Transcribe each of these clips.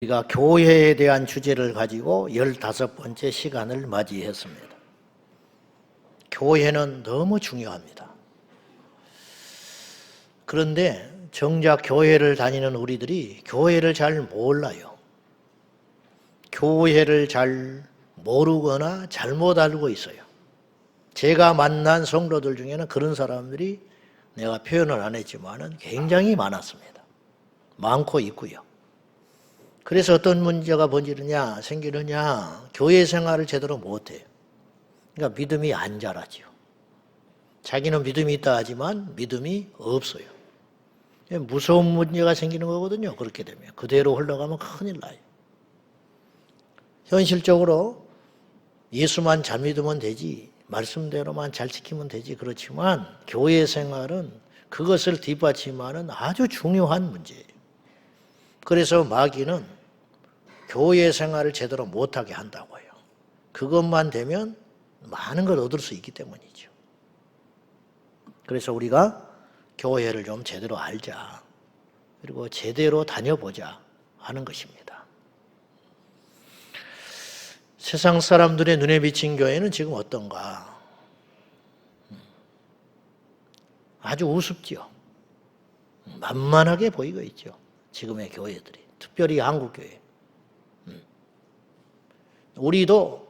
우리가 교회에 대한 주제를 가지고 15번째 시간을 맞이했습니다. 교회는 너무 중요합니다. 그런데 정작 교회를 다니는 우리들이 교회를 잘 몰라요. 교회를 잘 모르거나 잘못 알고 있어요. 제가 만난 성도들 중에는 그런 사람들이 내가 표현을 안 했지만 굉장히 많았습니다. 많고 있고요. 그래서 어떤 문제가 생기느냐, 교회 생활을 제대로 못해요. 그러니까 믿음이 안 자라지요. 자기는 믿음이 있다 하지만 믿음이 없어요. 무서운 문제가 생기는 거거든요. 그렇게 되면 그대로 흘러가면 큰일 나요. 현실적으로 예수만 잘 믿으면 되지, 말씀대로만 잘 지키면 되지, 그렇지만 교회 생활은 그것을 뒷받침하는 아주 중요한 문제예요. 그래서 마귀는 교회 생활을 제대로 못하게 한다고 해요. 그것만 되면 많은 걸 얻을 수 있기 때문이죠. 그래서 우리가 교회를 좀 제대로 알자, 그리고 제대로 다녀보자 하는 것입니다. 세상 사람들의 눈에 비친 교회는 지금 어떤가? 아주 우습죠. 만만하게 보이고 있죠. 지금의 교회들이, 특별히 한국교회. 우리도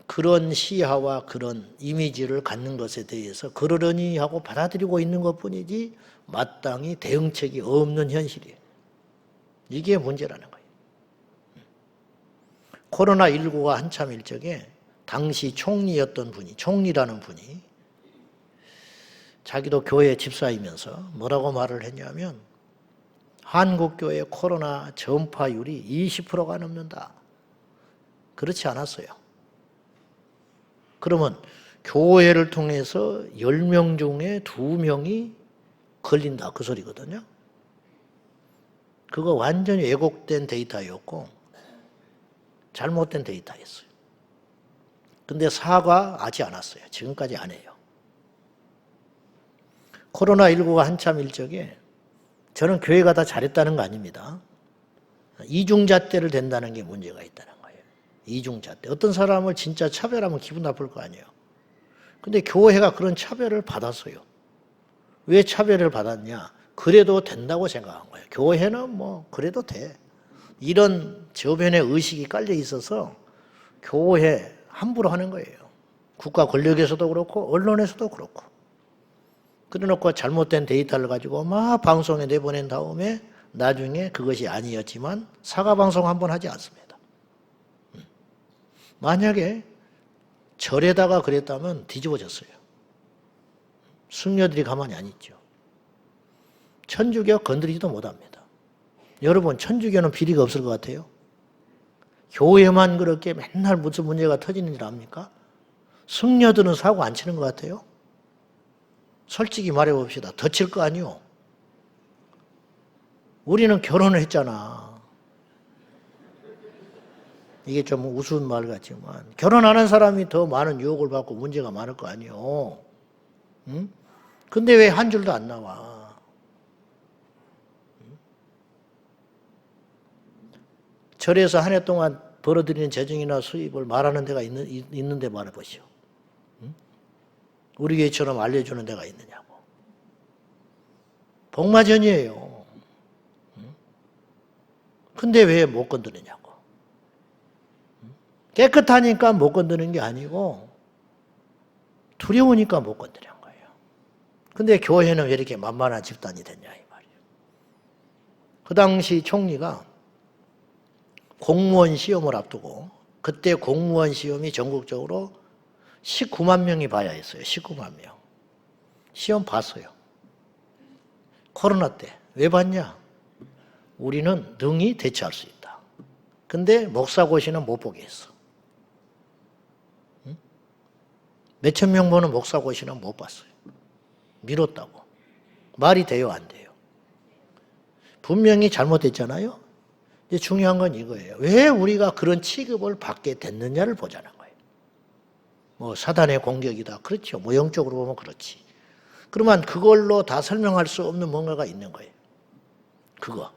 그런 시야와 그런 이미지를 갖는 것에 대해서 그러려니 하고 받아들이고 있는 것뿐이지 마땅히 대응책이 없는 현실이에요. 이게 문제라는 거예요. 코로나19가 한참일 적에 당시 총리라는 분이 자기도 교회 집사이면서 뭐라고 말을 했냐면, 한국교회 코로나 전파율이 20%가 넘는다. 그렇지 않았어요. 그러면 교회를 통해서 10명 중에 2명이 걸린다, 그 소리거든요. 그거 완전히 왜곡된 데이터였고 잘못된 데이터였어요. 근데 사과하지 않았어요. 지금까지 안 해요. 코로나19가 한참일 적에 저는 교회가 다 잘했다는 거 아닙니다. 이중잣대를 댄다는 게 문제가 있다는 거예요. 이중잣대. 어떤 사람을 진짜 차별하면 기분 나쁠 거 아니에요. 근데 교회가 그런 차별을 받았어요. 왜 차별을 받았냐? 그래도 된다고 생각한 거예요. 교회는 뭐 그래도 돼. 이런 저변의 의식이 깔려 있어서 교회 함부로 하는 거예요. 국가 권력에서도 그렇고 언론에서도 그렇고. 그래놓고 잘못된 데이터를 가지고 막 방송에 내보낸 다음에 나중에 그것이 아니었지만 사과 방송 한번 하지 않습니다. 만약에 절에다가 그랬다면 뒤집어졌어요. 승려들이 가만히 안 있죠. 천주교 건드리지도 못합니다. 여러분, 천주교는 비리가 없을 것 같아요? 교회만 그렇게 맨날 무슨 문제가 터지는 줄 압니까? 승려들은 사고 안 치는 것 같아요? 솔직히 말해봅시다. 더 칠 거 아니요? 우리는 결혼을 했잖아. 이게 좀 우스운 말 같지만 결혼하는 사람이 더 많은 유혹을 받고 문제가 많을 거 아니요? 응? 근데 왜 한 줄도 안 나와? 절에서 한 해 동안 벌어들이는 재정이나 수입을 말하는 데가 있는데 말해보시오. 응? 우리 교회처럼 알려주는 데가 있느냐고. 복마전이에요. 응? 근데 왜 못 건드리냐고. 깨끗하니까 못 건드는 게 아니고 두려우니까 못 건드린 거예요. 근데 교회는 왜 이렇게 만만한 집단이 됐냐 이 말이에요. 그 당시 총리가 공무원 시험을 앞두고, 그때 공무원 시험이 전국적으로 19만 명이 봐야 했어요. 19만 명. 시험 봤어요. 코로나 때. 왜 봤냐? 우리는 능히 대처할 수 있다. 근데 목사고시는 못 보게 했어. 몇천 명 보는 목사고시는 못 봤어요. 미뤘다고. 말이 돼요, 안 돼요? 분명히 잘못됐잖아요? 이제 중요한 건 이거예요. 왜 우리가 그런 취급을 받게 됐느냐를 보자는 거예요. 뭐 사단의 공격이다. 그렇죠. 뭐 영적으로 보면 그렇지. 그러면 그걸로 다 설명할 수 없는 뭔가가 있는 거예요. 그거.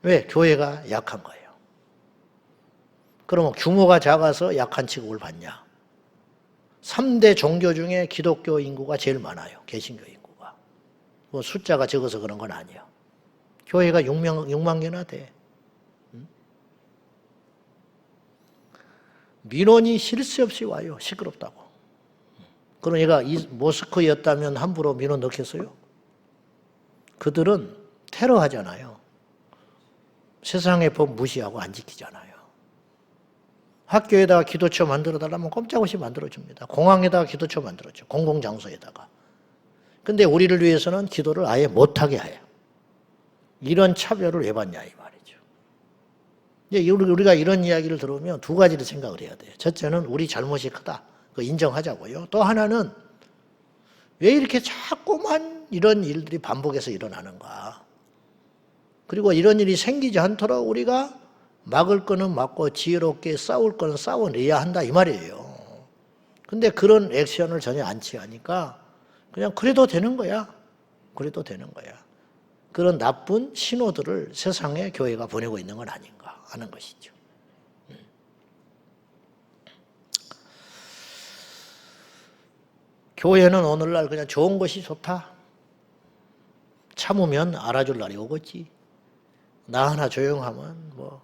왜? 교회가 약한 거예요. 그러면 규모가 작아서 약한 취급을 받냐? 3대 종교 중에 기독교 인구가 제일 많아요. 개신교 인구가. 뭐 숫자가 적어서 그런 건 아니에요. 교회가 6만 개나 돼. 민원이 쉴 새 없이 와요. 시끄럽다고. 그럼 얘가 모스크였다면 함부로 민원 넣겠어요? 그들은 테러하잖아요. 세상의 법 무시하고 안 지키잖아요. 학교에다가 기도처 만들어달라면 꼼짝없이 만들어줍니다. 공항에다가 기도처 만들었죠. 공공장소에다가. 근데 우리를 위해서는 기도를 아예 못하게 해요. 이런 차별을 왜 받냐 이 말이죠. 이제 우리가 이런 이야기를 들으면 두 가지를 생각을 해야 돼요. 첫째는 우리 잘못이 크다. 그거 인정하자고요. 또 하나는 왜 이렇게 자꾸만 이런 일들이 반복해서 일어나는가. 그리고 이런 일이 생기지 않도록 우리가 막을 거는 막고 지혜롭게 싸울 거는 싸워내야 한다 이 말이에요. 근데 그런 액션을 전혀 안 취하니까 그냥 그래도 되는 거야. 그래도 되는 거야. 그런 나쁜 신호들을 세상에 교회가 보내고 있는 건 아닌가 하는 것이죠. 교회는 오늘날 그냥 좋은 것이 좋다. 참으면 알아줄 날이 오겠지. 나 하나 조용하면 뭐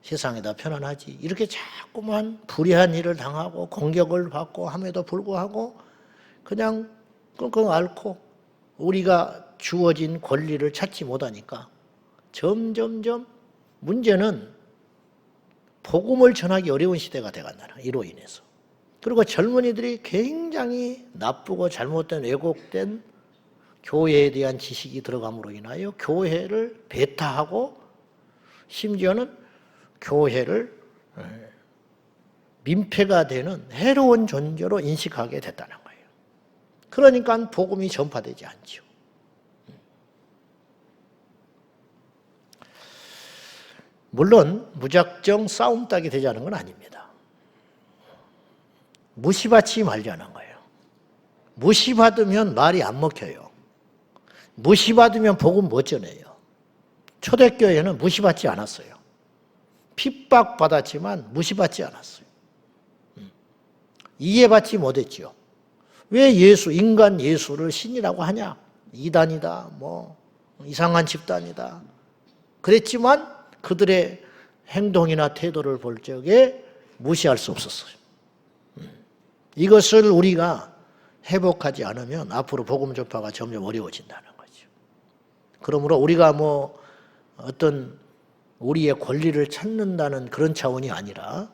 세상에다 편안하지. 이렇게 자꾸만 불의한 일을 당하고 공격을 받고 함에도 불구하고 그냥 끙끙 앓고 우리가 주어진 권리를 찾지 못하니까 점점점 문제는 복음을 전하기 어려운 시대가 돼간다는 이로 인해서. 그리고 젊은이들이 굉장히 나쁘고 잘못된 왜곡된 교회에 대한 지식이 들어감으로 인하여 교회를 배타하고 심지어는 교회를 민폐가 되는 해로운 존재로 인식하게 됐다는 거예요. 그러니까 복음이 전파되지 않죠. 물론 무작정 싸움 따기 되자는 건 아닙니다. 무시받지 말자는 거예요. 무시받으면 말이 안 먹혀요. 무시받으면 복음 못 전해요. 초대교회는 무시받지 않았어요. 핍박받았지만 무시받지 않았어요. 이해받지 못했죠. 왜 인간 예수를 신이라고 하냐? 이단이다, 뭐 이상한 집단이다. 그랬지만 그들의 행동이나 태도를 볼 적에 무시할 수 없었어요. 이것을 우리가 회복하지 않으면 앞으로 복음 전파가 점점 어려워진다는 거죠. 그러므로 우리가 뭐 어떤 우리의 권리를 찾는다는 그런 차원이 아니라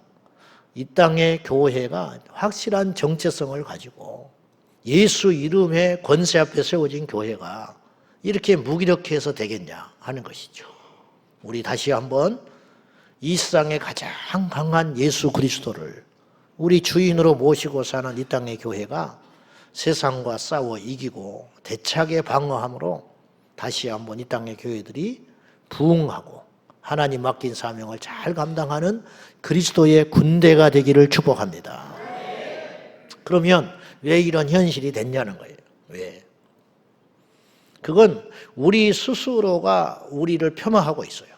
이 땅의 교회가 확실한 정체성을 가지고 예수 이름의 권세 앞에 세워진 교회가 이렇게 무기력해서 되겠냐 하는 것이죠. 우리 다시 한번 이 세상에 가장 강한 예수 그리스도를 우리 주인으로 모시고 사는 이 땅의 교회가 세상과 싸워 이기고 대차게 방어함으로 다시 한번 이 땅의 교회들이 부흥하고 하나님 맡긴 사명을 잘 감당하는 그리스도의 군대가 되기를 축복합니다. 그러면 왜 이런 현실이 됐냐는 거예요. 왜? 그건 우리 스스로가 우리를 폄하하고 있어요.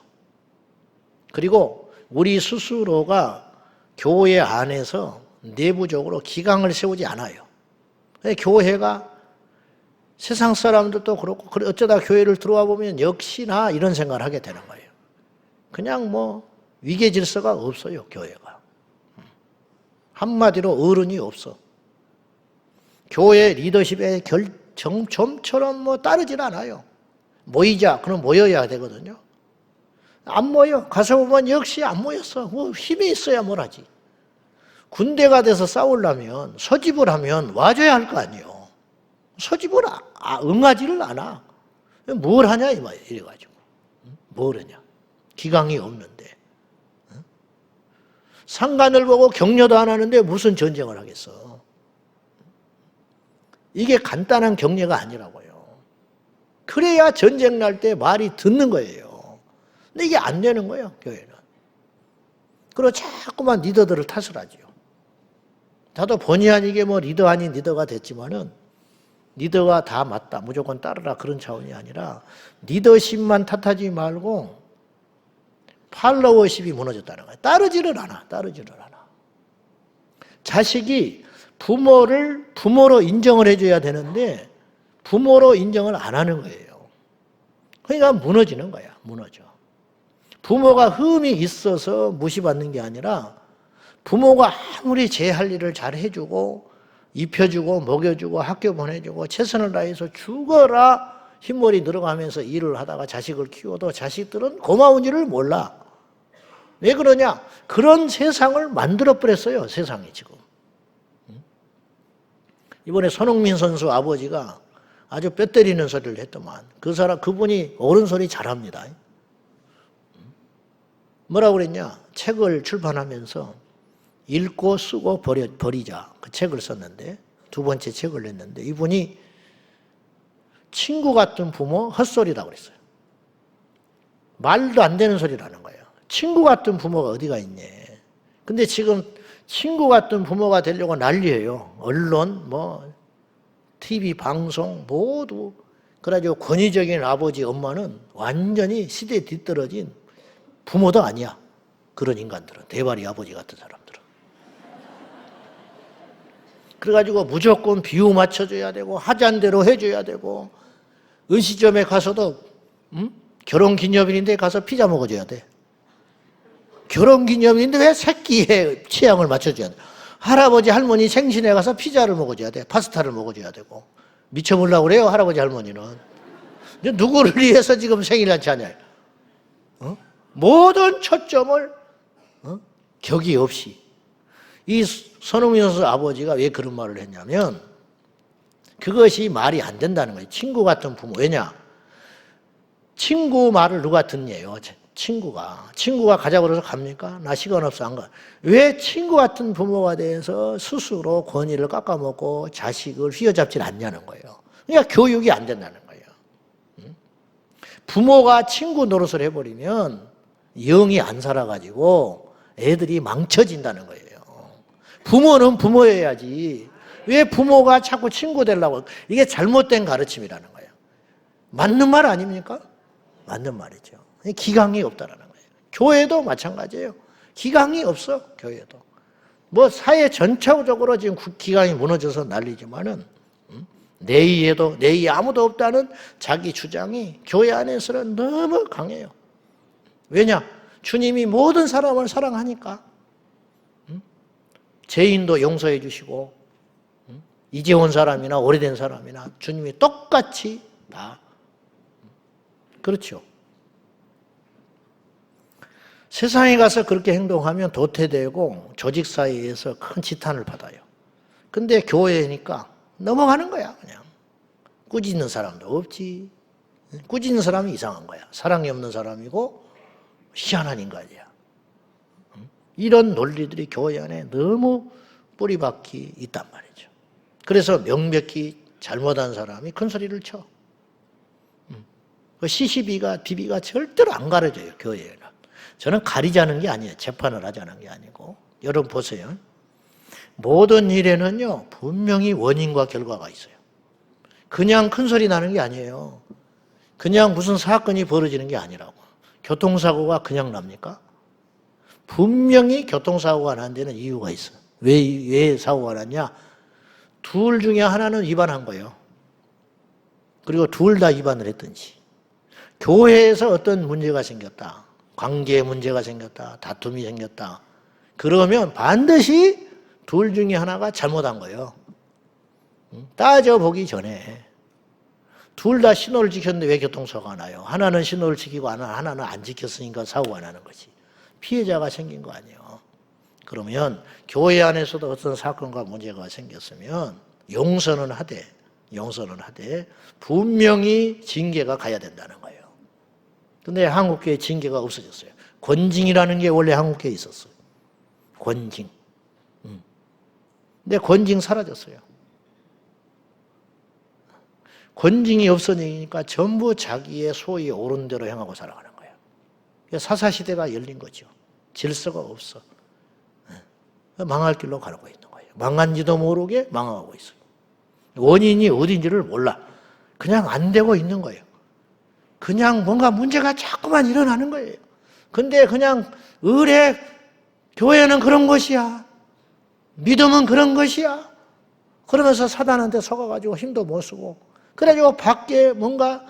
그리고 우리 스스로가 교회 안에서 내부적으로 기강을 세우지 않아요. 교회가 세상 사람들도 그렇고 어쩌다 교회를 들어와 보면 역시나 이런 생각을 하게 되는 거예요. 그냥 뭐 위계 질서가 없어요, 교회가. 한마디로 어른이 없어. 교회 리더십의 점처럼 뭐 따르질 않아요. 모이자, 그럼 모여야 되거든요. 안 모여. 가서 보면 역시 안 모였어. 뭐 힘이 있어야 뭘 하지. 군대가 돼서 싸우려면 소집을 하면 와줘야 할 거 아니에요. 소집을 응하지를 않아. 뭘 하냐 이 말이에요. 이래가지고. 뭘 하냐. 기강이 없는데. 상관을 보고 격려도 안 하는데 무슨 전쟁을 하겠어. 이게 간단한 격려가 아니라고요. 그래야 전쟁 날 때 말이 듣는 거예요. 근데 이게 안 되는 거예요, 교회는. 그리고 자꾸만 리더들을 탓을 하죠. 나도 본의 아니게 뭐 리더 아닌 리더가 됐지만은 리더가 다 맞다, 무조건 따르라 그런 차원이 아니라 리더십만 탓하지 말고 팔로워십이 무너졌다는 거예요. 따르지를 않아. 자식이 부모로 인정을 해줘야 되는데 부모로 인정을 안 하는 거예요. 그러니까 무너지는 거야. 무너져. 부모가 흠이 있어서 무시받는 게 아니라 부모가 아무리 제 할 일을 잘 해주고 입혀주고 먹여주고 학교 보내주고 최선을 다해서 죽어라 흰머리 늘어가면서 일을 하다가 자식을 키워도 자식들은 고마운 일을 몰라. 왜 그러냐? 그런 세상을 만들어버렸어요. 세상이 지금. 이번에 손흥민 선수 아버지가 아주 뼈 때리는 소리를 했더만 그분이 옳은 소리 잘합니다. 뭐라고 그랬냐? 책을 출판하면서 읽고 쓰고 버리자. 그 책을 썼는데 두 번째 책을 냈는데 이분이 친구 같은 부모 헛소리라고 그랬어요. 말도 안 되는 소리라는 거예요. 친구 같은 부모가 어디가 있냐. 근데 지금 친구 같은 부모가 되려고 난리예요. 언론, TV 방송 모두. 그래가지고 권위적인 아버지, 엄마는 완전히 시대에 뒤떨어진 부모도 아니야. 그런 인간들은. 대발이 아버지 같은 사람들은. 그래가지고 무조건 비유 맞춰줘야 되고 하자는 대로 해줘야 되고 의시점에 가서도 결혼기념일인데 가서 피자 먹어줘야 돼. 결혼기념일인데 왜 새끼의 취향을 맞춰줘야 돼. 할아버지 할머니 생신에 가서 피자를 먹어줘야 돼. 파스타를 먹어줘야 되고. 미쳐보려고 그래요 할아버지 할머니는. 누구를 위해서 지금 생일잔치 하냐. 모든 초점을 격이 없이. 이 손흥민 선수 아버지가 왜 그런 말을 했냐면 그것이 말이 안 된다는 거예요. 친구 같은 부모. 왜냐? 친구 말을 누가 듣냐요. 친구가 가자고 그래서 갑니까? 나 시간 없어 안 가. 왜 친구 같은 부모가 돼서 스스로 권위를 깎아먹고 자식을 휘어잡질 않냐는 거예요. 그러니까 교육이 안 된다는 거예요. 부모가 친구 노릇을 해버리면 영이 안 살아가지고 애들이 망쳐진다는 거예요. 부모는 부모여야지. 왜 부모가 자꾸 친구 되려고. 이게 잘못된 가르침이라는 거예요. 맞는 말 아닙니까? 맞는 말이죠. 기강이 없다라는 거예요. 교회도 마찬가지예요. 기강이 없어, 교회도. 사회 전체적으로 지금 기강이 무너져서 난리지만은, 내의 아무도 없다는 자기 주장이 교회 안에서는 너무 강해요. 왜냐? 주님이 모든 사람을 사랑하니까. 죄인도 용서해 주시고, 이제 온 사람이나 오래된 사람이나 주님이 똑같이 다. 그렇죠. 세상에 가서 그렇게 행동하면 도태되고 조직 사이에서 큰 지탄을 받아요. 근데 교회니까 넘어가는 거야, 그냥. 꾸짖는 사람도 없지. 꾸짖는 사람이 이상한 거야. 사랑이 없는 사람이고 희한한 인간이야. 이런 논리들이 교회 안에 너무 뿌리박히 있단 말이죠. 그래서 명백히 잘못한 사람이 큰 소리를 쳐. 그 시시비가 비비가 절대로 안 가려져요, 교회에는. 저는 가리자는 게 아니에요. 재판을 하자는 게 아니고. 여러분 보세요. 모든 일에는요, 분명히 원인과 결과가 있어요. 그냥 큰 소리 나는 게 아니에요. 그냥 무슨 사건이 벌어지는 게 아니라고. 교통사고가 그냥 납니까? 분명히 교통사고가 난 데는 이유가 있어. 왜 사고가 났냐? 둘 중에 하나는 위반한 거예요. 그리고 둘 다 위반을 했든지. 교회에서 어떤 문제가 생겼다. 관계에 문제가 생겼다. 다툼이 생겼다. 그러면 반드시 둘 중에 하나가 잘못한 거예요. 따져보기 전에. 둘 다 신호를 지켰는데 왜 교통사고가 나요? 하나는 신호를 지키고 하나는 안 지켰으니까 사고가 나는 거지. 피해자가 생긴 거 아니에요. 그러면 교회 안에서도 어떤 사건과 문제가 생겼으면 용서는 하되 분명히 징계가 가야 된다는 거예요. 근데 한국교회 징계가 없어졌어요. 권징이라는 게 원래 한국교회에 있었어요. 권징. 근데 권징 사라졌어요. 권징이 없어지니까 전부 자기의 소위 옳은 대로 행하고 살아가는 거예요. 사사시대가 열린 거죠. 질서가 없어. 망할 길로 가고 있는 거예요. 망한지도 모르게 망하고 있어요. 원인이 어딘지를 몰라. 그냥 안 되고 있는 거예요. 그냥 뭔가 문제가 자꾸만 일어나는 거예요. 근데 그냥 의뢰 교회는 그런 것이야. 믿음은 그런 것이야. 그러면서 사단한테 속아가지고 힘도 못 쓰고 그래가지고 밖에 뭔가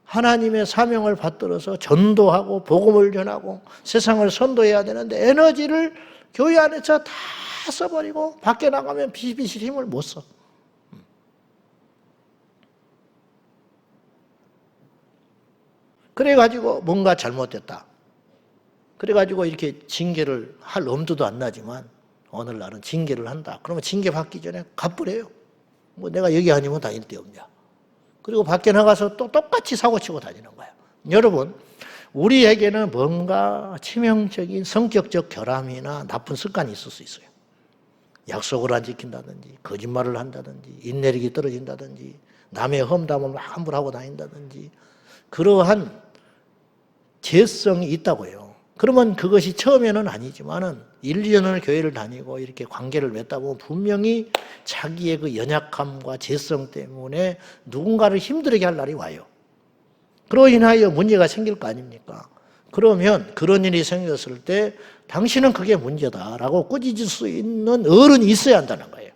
하나님의 사명을 받들어서 전도하고 복음을 전하고 세상을 선도해야 되는데 에너지를 교회 안에서 다 써버리고 밖에 나가면 비실비실 힘을 못 써. 그래가지고 뭔가 잘못됐다. 그래가지고 이렇게 징계를 할 엄두도 안 나지만 오늘날은 징계를 한다. 그러면 징계 받기 전에 갚으래요. 뭐 내가 여기 아니면 다닐 데 없냐. 그리고 밖에 나가서 또 똑같이 사고치고 다니는 거예요. 여러분, 우리에게는 뭔가 치명적인 성격적 결함이나 나쁜 습관이 있을 수 있어요. 약속을 안 지킨다든지, 거짓말을 한다든지, 인내력이 떨어진다든지, 남의 험담을 함부로 하고 다닌다든지, 그러한 죄성이 있다고요. 그러면 그것이 처음에는 아니지만은 1, 2년을 교회를 다니고 이렇게 관계를 맺다 보면 분명히 자기의 그 연약함과 죄성 때문에 누군가를 힘들게 할 날이 와요. 그로 인하여 문제가 생길 거 아닙니까? 그러면 그런 일이 생겼을 때 당신은 그게 문제다라고 꾸짖을 수 있는 어른이 있어야 한다는 거예요.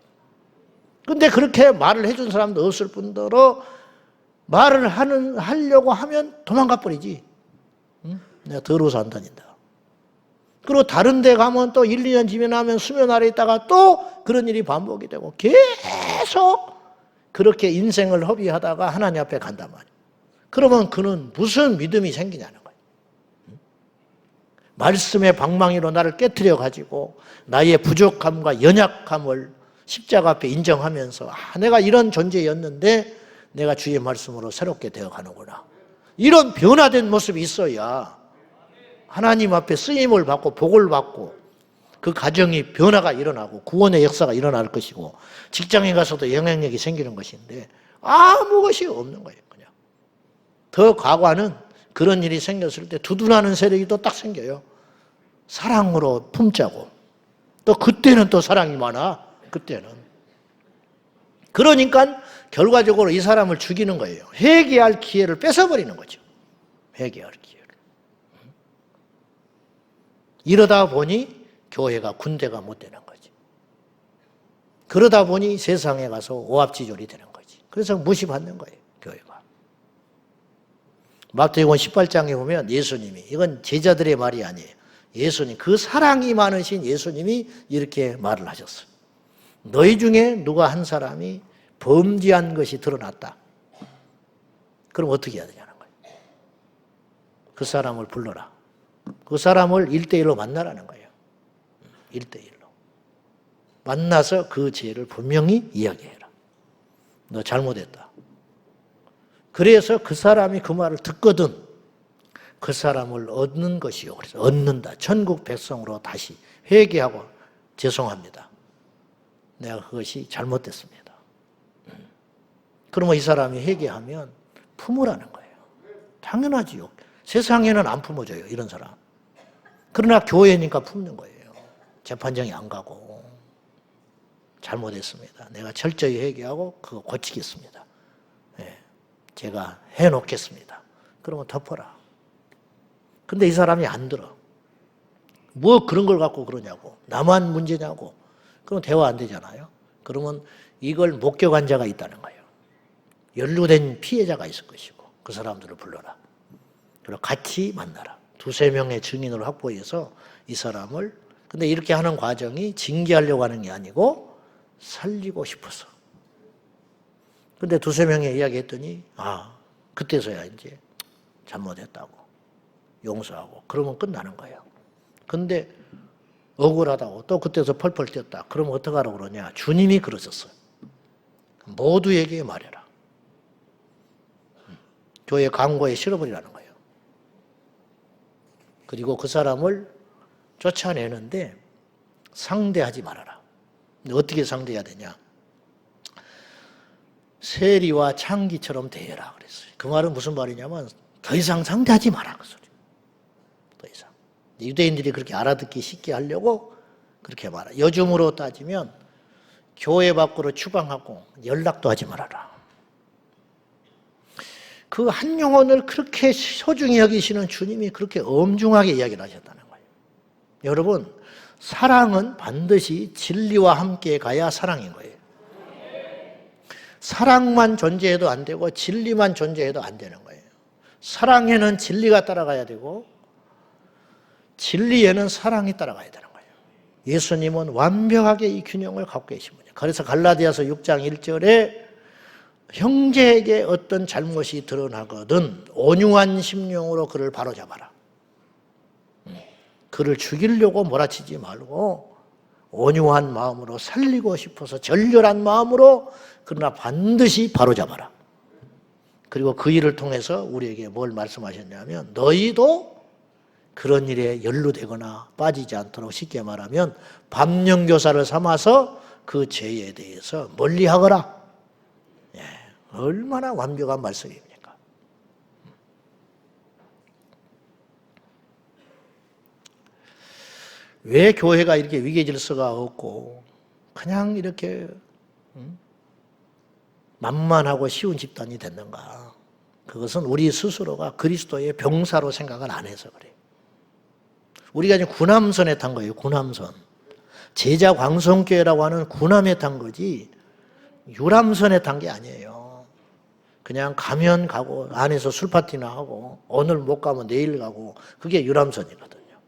근데 그렇게 말을 해준 사람도 없을 뿐더러 말을 하려고 하면 도망가 버리지. 응? 내가 더러워서 안 다닌다. 그리고 다른 데 가면 또 1, 2년 지나면 수면 아래 있다가 또 그런 일이 반복이 되고 계속 그렇게 인생을 허비하다가 하나님 앞에 간단 말이에요. 그러면 그는 무슨 믿음이 생기냐는 거예요. 말씀의 방망이로 나를 깨트려 가지고 나의 부족함과 연약함을 십자가 앞에 인정하면서 내가 이런 존재였는데 내가 주의 말씀으로 새롭게 되어가는구나. 이런 변화된 모습이 있어야 하나님 앞에 쓰임을 받고 복을 받고 그 가정이 변화가 일어나고 구원의 역사가 일어날 것이고 직장에 가서도 영향력이 생기는 것인데 아무것이 없는 거예요. 그냥 더 과거는 그런 일이 생겼을 때 두둔하는 세력이 또 딱 생겨요. 사랑으로 품자고 또 그때는 또 사랑이 많아. 그때는 그러니까 결과적으로 이 사람을 죽이는 거예요. 회개할 기회를 뺏어버리는 거죠. 회개할 기회를. 이러다 보니 교회가 군대가 못 되는 거지. 그러다 보니 세상에 가서 오합지졸이 되는 거지. 그래서 무시받는 거예요, 교회가. 마태복음 18장에 보면 예수님이, 이건 제자들의 말이 아니에요. 예수님, 그 사랑이 많으신 예수님이 이렇게 말을 하셨어요. 너희 중에 누가 한 사람이 범죄한 것이 드러났다. 그럼 어떻게 해야 되냐는 거예요. 그 사람을 불러라. 그 사람을 1대1로 만나라는 거예요. 1대1로. 만나서 그 죄를 분명히 이야기해라. 너 잘못했다. 그래서 그 사람이 그 말을 듣거든 그 사람을 얻는 것이요. 그래서 얻는다. 천국 백성으로 다시 회개하고 죄송합니다. 내가 그것이 잘못됐습니다. 그러면 이 사람이 회개하면 품으라는 거예요. 당연하지요. 세상에는 안 품어줘요, 이런 사람. 그러나 교회니까 품는 거예요. 재판장이 안 가고. 잘못했습니다. 내가 철저히 회개하고 그거 고치겠습니다. 네, 제가 해놓겠습니다. 그러면 덮어라. 근데 이 사람이 안 들어. 뭐 그런 걸 갖고 그러냐고. 나만 문제냐고. 그럼 대화 안 되잖아요. 그러면 이걸 목격한 자가 있다는 거예요. 연루된 피해자가 있을 것이고 그 사람들을 불러라. 그리고 같이 만나라. 2, 3명의 증인을 확보해서 이 사람을, 근데 이렇게 하는 과정이 징계하려고 하는 게 아니고 살리고 싶어서. 근데 2, 3명이 이야기했더니 그때서야 이제 잘못했다고 용서하고 그러면 끝나는 거예요. 근데 억울하다고 또 그때서 펄펄 뛰었다. 그러면 어떡하라고 그러냐. 주님이 그러셨어요. 모두에게 말해라. 교회 광고에 실어버리라는 거예요. 그리고 그 사람을 쫓아내는데 상대하지 말아라. 근데 어떻게 상대해야 되냐? 세리와 창기처럼 대해라 그랬어요. 그 말은 무슨 말이냐면 더 이상 상대하지 마라 그 소리. 더 이상. 유대인들이 그렇게 알아듣기 쉽게 하려고 그렇게 말하. 요즘으로 따지면 교회 밖으로 추방하고 연락도 하지 말아라. 그 한 영혼을 그렇게 소중히 여기시는 주님이 그렇게 엄중하게 이야기를 하셨다는 거예요. 여러분, 사랑은 반드시 진리와 함께 가야 사랑인 거예요. 사랑만 존재해도 안 되고 진리만 존재해도 안 되는 거예요. 사랑에는 진리가 따라가야 되고 진리에는 사랑이 따라가야 되는 거예요. 예수님은 완벽하게 이 균형을 갖고 계신 분이에요. 그래서 갈라디아서 6장 1절에 형제에게 어떤 잘못이 드러나거든 온유한 심령으로 그를 바로잡아라. 그를 죽이려고 몰아치지 말고 온유한 마음으로 살리고 싶어서 절절한 마음으로 그러나 반드시 바로잡아라. 그리고 그 일을 통해서 우리에게 뭘 말씀하셨냐면 너희도 그런 일에 연루되거나 빠지지 않도록 쉽게 말하면 밤령교사를 삼아서 그 죄에 대해서 멀리하거라. 예, 얼마나 완벽한 말씀입니까? 왜 교회가 이렇게 위계질서가 없고 그냥 이렇게 만만하고 쉬운 집단이 됐는가? 그것은 우리 스스로가 그리스도의 병사로 생각을 안 해서 그래요. 우리가 지금 군함선에 탄 거예요. 군함선. 제자광성교회라고 하는 군함에 탄 거지 유람선에 탄 게 아니에요. 그냥 가면 가고 안에서 술파티나 하고 오늘 못 가면 내일 가고 그게 유람선이거든요.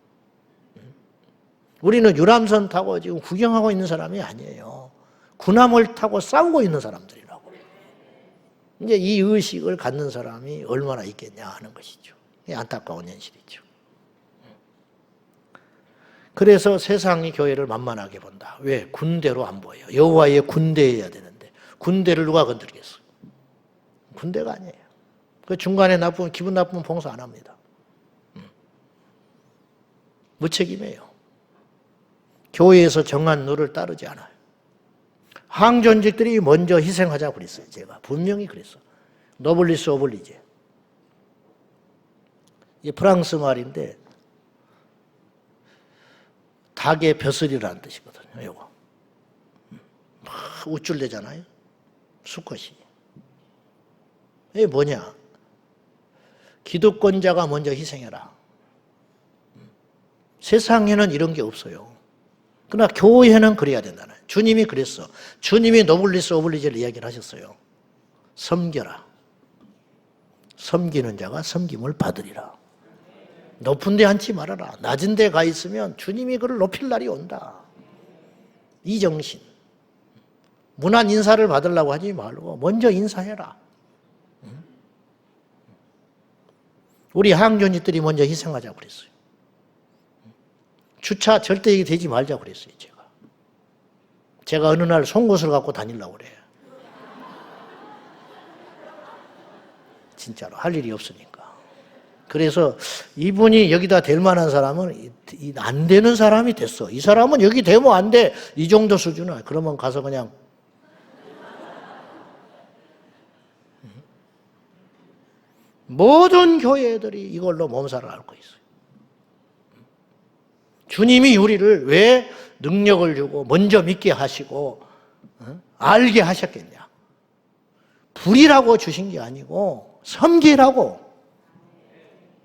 우리는 유람선 타고 지금 구경하고 있는 사람이 아니에요. 군함을 타고 싸우고 있는 사람들이라고. 이제 이 의식을 갖는 사람이 얼마나 있겠냐 하는 것이죠. 안타까운 현실이죠. 그래서 세상이 교회를 만만하게 본다. 왜? 군대로 안 보여요. 여호와의 군대여야 되는데 군대를 누가 건드리겠어요? 군대가 아니에요. 그 중간에 기분 나쁘면 봉사 안 합니다. 무책임해요. 교회에서 정한 룰을 따르지 않아요. 항존직들이 먼저 희생하자고 그랬어요. 제가 분명히 그랬어요. 노블리스 오블리제. 이 프랑스 말인데 닭의 벼슬이라는 뜻이거든요. 이거 막 우쭐대잖아요. 수컷이. 이게 뭐냐? 기득권자가 먼저 희생해라. 세상에는 이런 게 없어요. 그러나 교회는 그래야 된다는 거예요. 주님이 그랬어. 주님이 노블리스 오블리제를 이야기를 하셨어요. 섬겨라. 섬기는 자가 섬김을 받으리라. 높은 데 앉지 말아라. 낮은 데 가 있으면 주님이 그를 높일 날이 온다. 이 정신. 무난 인사를 받으려고 하지 말고 먼저 인사해라. 우리 항존직들이 먼저 희생하자고 그랬어요. 주차 절대 얘기 되지 말자고 그랬어요. 제가 어느 날 송곳을 갖고 다니려고 그래요. 진짜로 할 일이 없으니까. 그래서 이분이 여기다 될 만한 사람은 안 되는 사람이 됐어. 이 사람은 여기 되면 안 돼. 이 정도 수준은. 그러면 가서 그냥 모든 교회들이 이걸로 몸살을 앓고 있어요. 주님이 우리를 왜 능력을 주고 먼저 믿게 하시고 알게 하셨겠냐. 불이라고 주신 게 아니고 섬기라고,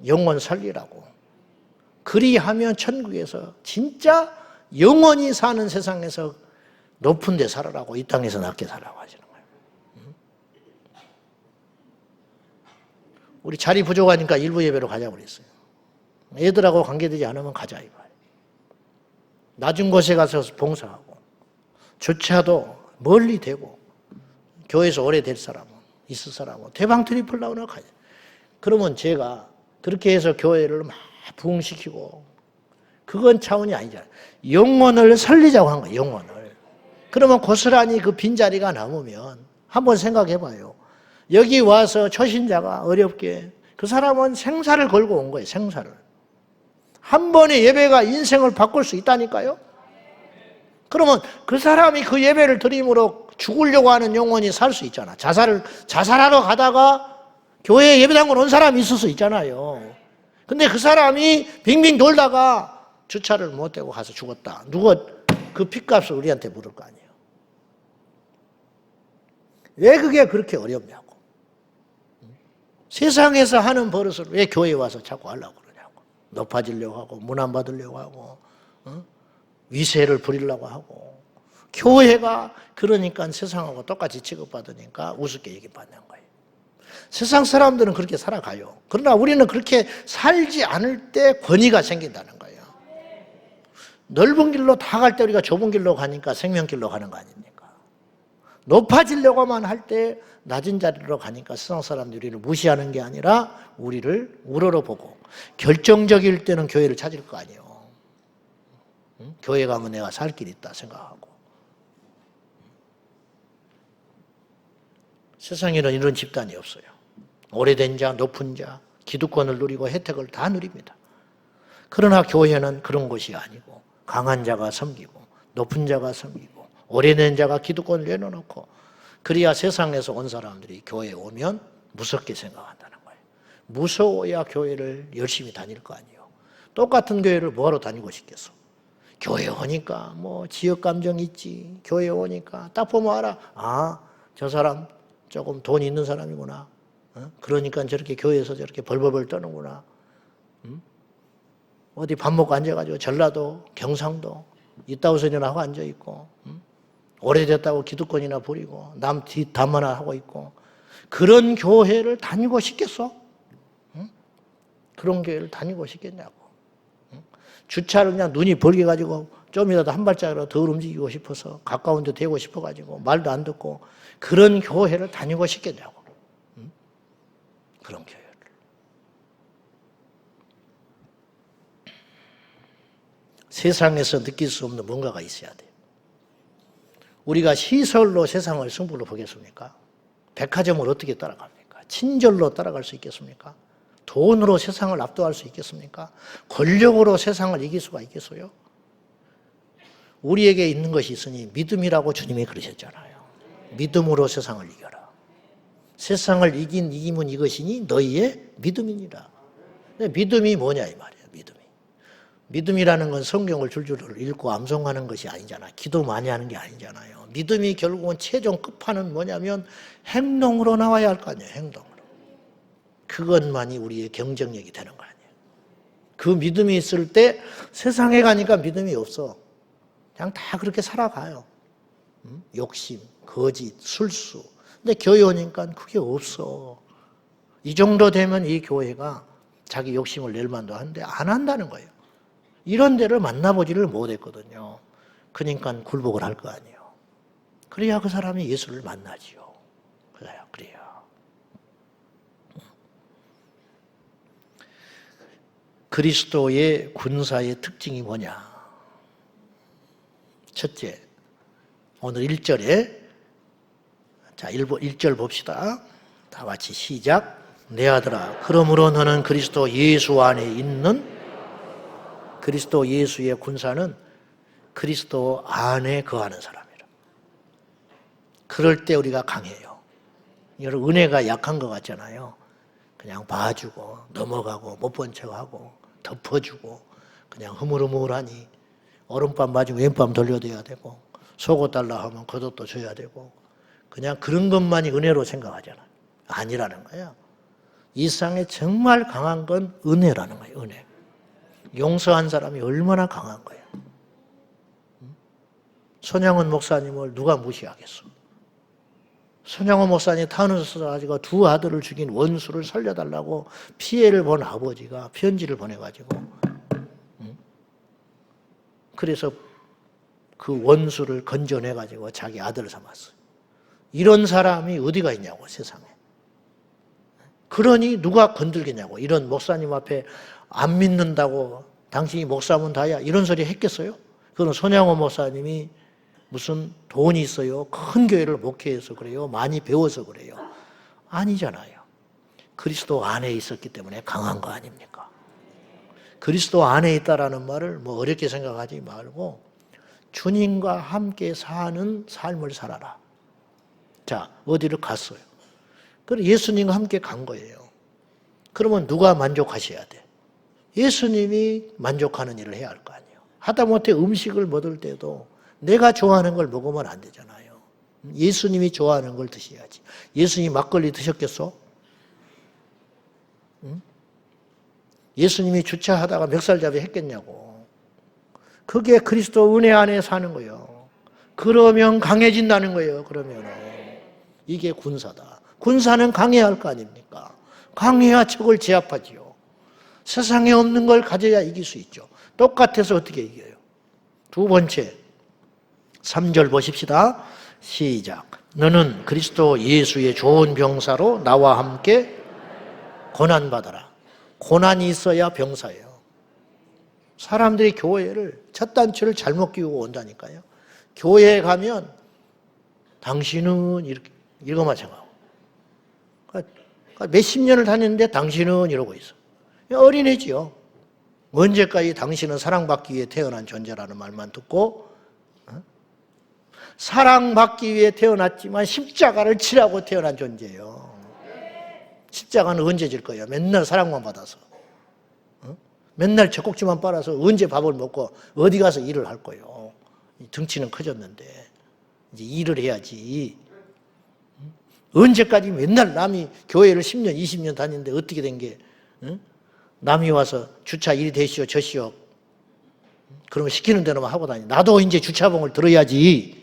영혼 살리라고. 그리하면 천국에서 진짜 영원히 사는 세상에서 높은 데 살아라고, 이 땅에서 낮게 살라고 하시는 거예요. 우리 자리 부족하니까 일부 예배로 가자고 그랬어요. 애들하고 관계되지 않으면 가자 이거예요. 낮은 곳에 가서 봉사하고 주차도 멀리 대고 교회에서 오래 될 사람은 있을 사람은 대방 트리플 나오나 가야. 그러면 제가 그렇게 해서 교회를 막 부흥시키고 그건 차원이 아니잖아요. 영혼을 살리자고 한 거예요. 영혼을. 그러면 고스란히 그 빈자리가 남으면 한번 생각해 봐요. 여기 와서 초신자가 어렵게 그 사람은 생사를 걸고 온 거예요. 생사를. 한 번의 예배가 인생을 바꿀 수 있다니까요. 그러면 그 사람이 그 예배를 드림으로 죽으려고 하는 영혼이 살 수 있잖아. 자살하러 가다가 교회 예배당으로 온 사람이 있을 수 있잖아요. 근데 그 사람이 빙빙 돌다가 주차를 못 대고 가서 죽었다. 누가 그 핏값을 우리한테 물을 거 아니에요. 왜 그게 그렇게 어렵냐고. 세상에서 하는 버릇을 왜 교회에 와서 자꾸 하려고 그러냐고. 높아지려고 하고 문안받으려고 하고 위세를 부리려고 하고. 교회가 그러니까 세상하고 똑같이 취급받으니까 우습게 얘기받는 거예요. 세상 사람들은 그렇게 살아가요. 그러나 우리는 그렇게 살지 않을 때 권위가 생긴다는 거예요. 넓은 길로 다 갈 때 우리가 좁은 길로 가니까 생명길로 가는 거 아닙니까? 높아지려고만 할 때 낮은 자리로 가니까 세상 사람들이 우리를 무시하는 게 아니라 우리를 우러러보고 결정적일 때는 교회를 찾을 거 아니에요. 교회 가면 내가 살 길이 있다 생각하고. 세상에는 이런 집단이 없어요. 오래된 자, 높은 자, 기득권을 누리고 혜택을 다 누립니다. 그러나 교회는 그런 곳이 아니고 강한 자가 섬기고 높은 자가 섬기고 오래된 자가 기득권을 내려놓고 그래야 세상에서 온 사람들이 교회에 오면 무섭게 생각한다는 거예요. 무서워야 교회를 열심히 다닐 거 아니에요. 똑같은 교회를 뭐하러 다니고 싶겠어? 교회 오니까 뭐 지역 감정 있지. 교회 오니까 딱 보면 알아. 아, 저 사람 조금 돈 있는 사람이구나. 그러니까 저렇게 교회에서 저렇게 벌벌벌 떠는구나. 어디 밥 먹고 앉아가지고 전라도, 경상도 이따구 소년하고 앉아있고 오래됐다고 기득권이나 부리고 남 뒷담화나 하고 있고 그런 교회를 다니고 싶겠어? 그런 교회를 다니고 싶겠냐고. 주차를 그냥 눈이 벌게가지고 좀이라도 한 발짝이라도 더 움직이고 싶어서 가까운 데 대고 싶어가지고 말도 안 듣고 그런 교회를 다니고 싶겠냐고. 그런 교회를. 세상에서 느낄 수 없는 뭔가가 있어야 돼요. 우리가 시설로 세상을 승부를 보겠습니까? 백화점을 어떻게 따라갑니까? 친절로 따라갈 수 있겠습니까? 돈으로 세상을 압도할 수 있겠습니까? 권력으로 세상을 이길 수가 있겠어요? 우리에게 있는 것이 있으니 믿음이라고 주님이 그러셨잖아요. 믿음으로 세상을 이겨라. 세상을 이긴 이김은 이것이니 너희의 믿음이니라. 믿음이 뭐냐 이 말이에요. 믿음이라는 건 성경을 줄줄 읽고 암송하는 것이 아니잖아. 기도 많이 하는 게 아니잖아요. 믿음이 결국은 최종 끝판은 뭐냐면 행동으로 나와야 할 거 아니에요. 행동으로. 그것만이 우리의 경쟁력이 되는 거 아니에요. 그 믿음이 있을 때 세상에 가니까 믿음이 없어. 그냥 다 그렇게 살아가요. 욕심, 거짓, 술수. 근데 교회 오니까 그게 없어. 이 정도 되면 이 교회가 자기 욕심을 낼 만도 한데 안 한다는 거예요. 이런 데를 만나보지를 못했거든요. 그러니까 굴복을 할 거 아니에요. 그래야 그 사람이 예수를 만나지요. 그래요. 그리스도의 군사의 특징이 뭐냐? 첫째, 오늘 1절에 자 1절 봅시다. 다 같이 시작. 내 아들아, 그러므로 너는 그리스도 예수 안에 있는 그리스도 예수의 군사는 그리스도 안에 거하는 사람이라. 그럴 때 우리가 강해요. 여러분 은혜가 약한 것 같잖아요. 그냥 봐주고 넘어가고 못 본 척하고 덮어주고 그냥 흐물흐물하니 오른밤 맞으면 왼밤 돌려줘야 되고 속옷 달라 하면 겉옷도 줘야 되고 그냥 그런 것만이 은혜로 생각하잖아. 아니라는 거야. 이 세상에 정말 강한 건 은혜라는 거예요. 은혜. 용서한 사람이 얼마나 강한 거예요. 손양원 목사님을 누가 무시하겠어? 손양원 목사님 타운에서 가지고 두 아들을 죽인 원수를 살려달라고 피해를 본 아버지가 편지를 보내가지고 그래서 그 원수를 건져내가지고 자기 아들을 삼았어요. 이런 사람이 어디가 있냐고 세상에. 그러니 누가 건들겠냐고. 이런 목사님 앞에 안 믿는다고 당신이 목사면 다야 이런 소리 했겠어요? 그건 손양호 목사님이 무슨 돈이 있어요? 큰 교회를 목회해서 그래요? 많이 배워서 그래요? 아니잖아요. 그리스도 안에 있었기 때문에 강한 거 아닙니까? 그리스도 안에 있다라는 말을 뭐 어렵게 생각하지 말고 주님과 함께 사는 삶을 살아라. 자, 어디를 갔어요? 그래 예수님과 함께 간 거예요. 그러면 누가 만족하셔야 돼? 예수님이 만족하는 일을 해야 할 거 아니에요. 하다못해 음식을 먹을 때도 내가 좋아하는 걸 먹으면 안 되잖아요. 예수님이 좋아하는 걸 드셔야지. 예수님이 막걸리 드셨겠어? 예수님이 주차하다가 멱살잡이 했겠냐고. 그게 그리스도 은혜 안에 사는 거예요. 그러면 강해진다는 거예요. 그러면 이게 군사다. 군사는 강해야 할 거 아닙니까? 강해야 적을 제압하지요. 세상에 없는 걸 가져야 이길 수 있죠. 똑같아서 어떻게 이겨요? 두 번째, 3절 보십시다. 시작. 너는 그리스도 예수의 좋은 병사로 나와 함께 고난받아라. 고난이 있어야 병사예요. 사람들이 교회를 첫 단추를 잘못 끼우고 온다니까요. 교회에 가면 당신은 이거만 생각하고, 그러니까 몇십 년을 다녔는데 당신은 이러고 있어. 어린애지요. 언제까지 당신은 사랑받기 위해 태어난 존재라는 말만 듣고, 사랑받기 위해 태어났지만 십자가를 치라고 태어난 존재예요. 십자가는 언제 질 거예요? 맨날 사랑만 받아서. 맨날 젖꼭지만 빨아서 언제 밥을 먹고 어디 가서 일을 할 거예요? 등치는 커졌는데 이제 일을 해야지. 언제까지 맨날 남이 교회를 10년, 20년 다니는데 어떻게 된 게, 남이 와서 주차 이리 되시오, 저시오. 그러면 시키는 대로만 하고 다니. 나도 이제 주차봉을 들어야지.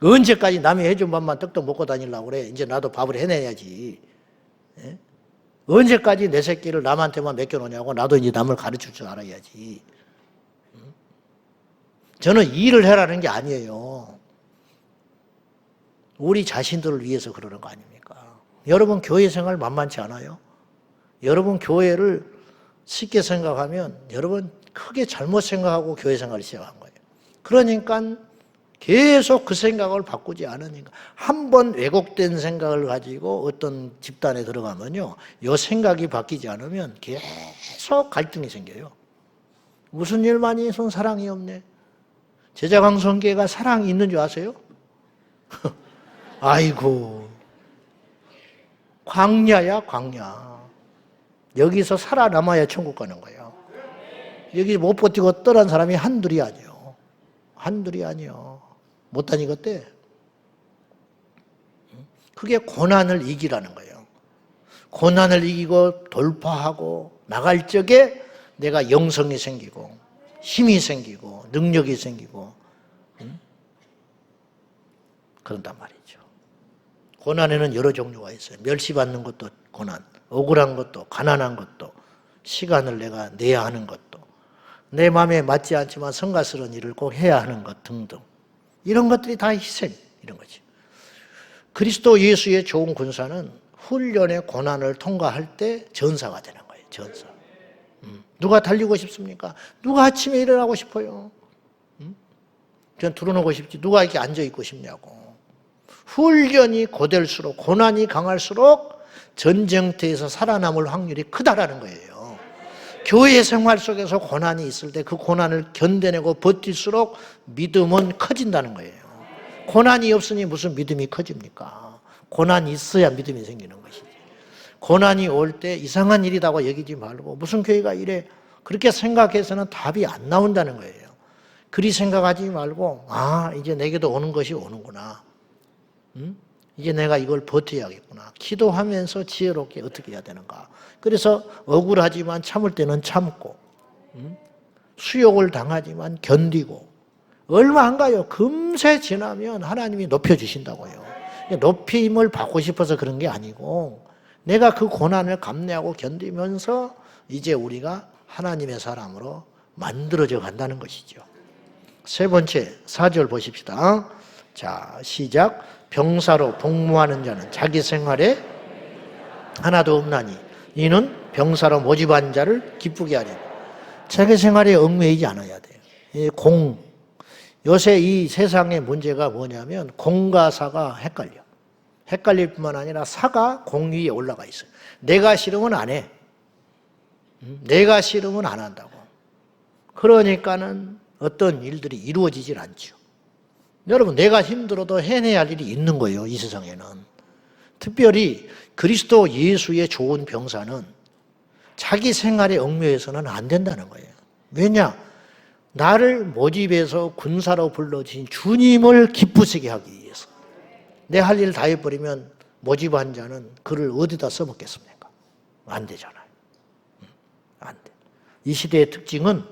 언제까지 남이 해준 밥만 떡떡 먹고 다니려고 그래. 이제 나도 밥을 해내야지. 언제까지 내 새끼를 남한테만 맡겨놓냐고. 나도 이제 남을 가르칠 줄 알아야지. 저는 일을 해라는 게 아니에요. 우리 자신들을 위해서 그러는 거 아닙니까? 여러분 교회 생활 만만치 않아요? 여러분 교회를 쉽게 생각하면 여러분 크게 잘못 생각하고 교회 생활을 시작한 거예요. 그러니까 계속 그 생각을 바꾸지 않으니까 한 번 왜곡된 생각을 가지고 어떤 집단에 들어가면요, 이 생각이 바뀌지 않으면 계속 갈등이 생겨요. 무슨 일만이 있으면 사랑이 없네. 제자강성교회가 사랑이 있는 줄 아세요? 아이고, 광야야 광야. 여기서 살아남아야 천국 가는 거예요. 여기 못 버티고 떠난 사람이 한둘이 아니요. 한둘이 아니요. 못 다니겠대. 그게 고난을 이기라는 거예요. 고난을 이기고 돌파하고 나갈 적에 내가 영성이 생기고 힘이 생기고 능력이 생기고 그런단 말이죠. 고난에는 여러 종류가 있어요. 멸시받는 것도 고난, 억울한 것도, 가난한 것도, 시간을 내가 내야 하는 것도, 내 마음에 맞지 않지만 성가스러운 일을 꼭 해야 하는 것 등등. 이런 것들이 다 희생, 이런 거지. 그리스도 예수의 좋은 군사는 훈련의 고난을 통과할 때 전사가 되는 거예요. 전사. 누가 달리고 싶습니까? 누가 아침에 일어나고 싶어요? 전 들어놓고 싶지. 누가 이렇게 앉아있고 싶냐고. 훈련이 고될수록, 고난이 강할수록 전쟁터에서 살아남을 확률이 크다라는 거예요. 교회 생활 속에서 고난이 있을 때 그 고난을 견뎌내고 버틸수록 믿음은 커진다는 거예요. 고난이 없으니 무슨 믿음이 커집니까? 고난이 있어야 믿음이 생기는 것이지. 고난이 올 때 이상한 일이라고 여기지 말고 무슨 교회가 이래, 그렇게 생각해서는 답이 안 나온다는 거예요. 그리 생각하지 말고, 아, 이제 내게도 오는 것이 오는구나. 이제 내가 이걸 버텨야겠구나. 기도하면서 지혜롭게 어떻게 해야 되는가. 그래서 억울하지만 참을 때는 참고, 수욕을 당하지만 견디고, 얼마 안 가요. 금세 지나면 하나님이 높여주신다고요. 높임을 받고 싶어서 그런 게 아니고, 내가 그 고난을 감내하고 견디면서 이제 우리가 하나님의 사람으로 만들어져 간다는 것이죠. 세 번째, 4절 보십시다. 자, 시작. 병사로 복무하는 자는 자기 생활에 하나도 없나니 이는 병사로 모집한 자를 기쁘게 하리라. 자기 생활에 얽매이지 않아야 돼요. 요새 이 세상의 문제가 뭐냐면 공과 사가 헷갈려. 헷갈릴 뿐만 아니라 사가 공 위에 올라가 있어요. 내가 싫으면 안 해. 내가 싫으면 안 한다고. 그러니까는 어떤 일들이 이루어지질 않죠. 여러분, 내가 힘들어도 해내야 할 일이 있는 거예요, 이 세상에는. 특별히 그리스도 예수의 좋은 병사는 자기 생활에 얽매여서는 안 된다는 거예요. 왜냐? 나를 모집해서 군사로 불러주신 주님을 기쁘시게 하기 위해서. 내 할 일 다 해버리면 모집한 자는 그를 어디다 써먹겠습니까? 안 되잖아요. 안 돼. 이 시대의 특징은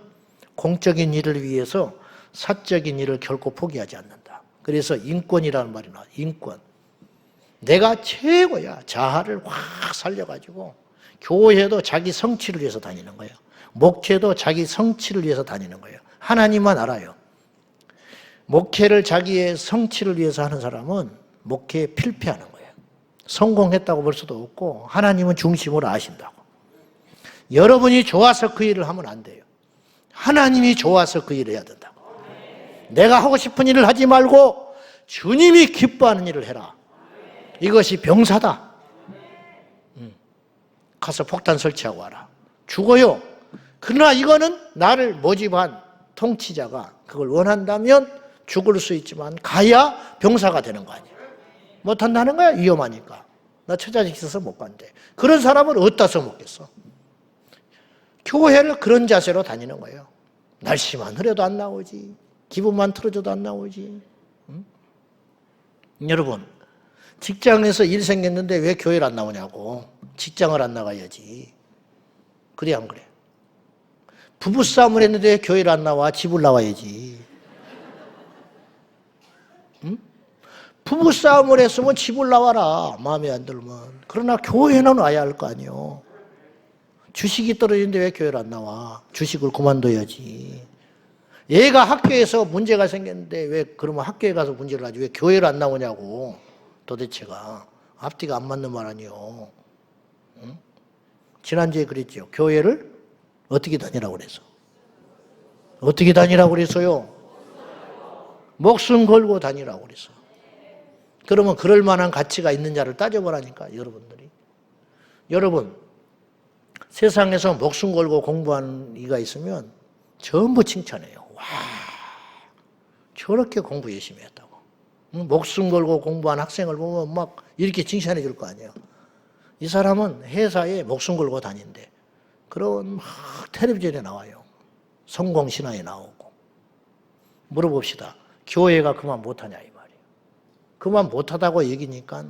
공적인 일을 위해서 사적인 일을 결코 포기하지 않는다. 그래서 인권이라는 말이 나와요. 인권. 내가 최고야. 자아를 확 살려가지고 교회도 자기 성취를 위해서 다니는 거예요. 목회도 자기 성취를 위해서 다니는 거예요. 하나님만 알아요. 목회를 자기의 성취를 위해서 하는 사람은 목회에 필패하는 거예요. 성공했다고 볼 수도 없고 하나님은 중심으로 아신다고. 여러분이 좋아서 그 일을 하면 안 돼요. 하나님이 좋아서 그 일을 해야 된다고. 내가 하고 싶은 일을 하지 말고 주님이 기뻐하는 일을 해라. 이것이 병사다. 가서 폭탄 설치하고 와라. 죽어요. 그러나 이거는 나를 모집한 통치자가 그걸 원한다면 죽을 수 있지만 가야 병사가 되는 거 아니에요. 못한다는 거야. 위험하니까. 나 처자식 있어서 못 간대. 그런 사람은 어디다 써먹겠어. 교회를 그런 자세로 다니는 거예요. 날씨만 흐려도 안 나오지. 기분만 틀어줘도 안 나오지. 응? 여러분, 직장에서 일 생겼는데 왜 교회를 안 나오냐고. 직장을 안 나가야지. 그래 안 그래? 부부싸움을 했는데 왜 교회를 안 나와? 집을 나와야지. 응? 부부싸움을 했으면 집을 나와라. 마음에 안 들면. 그러나 교회는 와야 할 거 아니에요. 주식이 떨어지는데 왜 교회를 안 나와? 주식을 그만둬야지. 얘가 학교에서 문제가 생겼는데 왜 그러면 학교에 가서 문제를 하지 왜 교회를 안 나오냐고. 도대체가 앞뒤가 안 맞는 말 아니에요. 응? 지난주에 그랬죠. 교회를 어떻게 다니라고 그래서. 어떻게 다니라고 그랬어요? 목숨 걸고 다니라고 그랬어. 그러면 그럴 만한 가치가 있는 자를 따져보라니까 여러분들이. 여러분 세상에서 목숨 걸고 공부하는 이가 있으면 전부 칭찬해요. 와, 저렇게 공부 열심히 했다고. 목숨 걸고 공부한 학생을 보면 막 이렇게 칭찬해 줄 거 아니에요. 이 사람은 회사에 목숨 걸고 다닌대. 그런 막 텔레비전에 나와요. 성공신화에 나오고. 물어봅시다. 교회가 그만 못하냐 이 말이에요. 그만 못하다고 얘기니까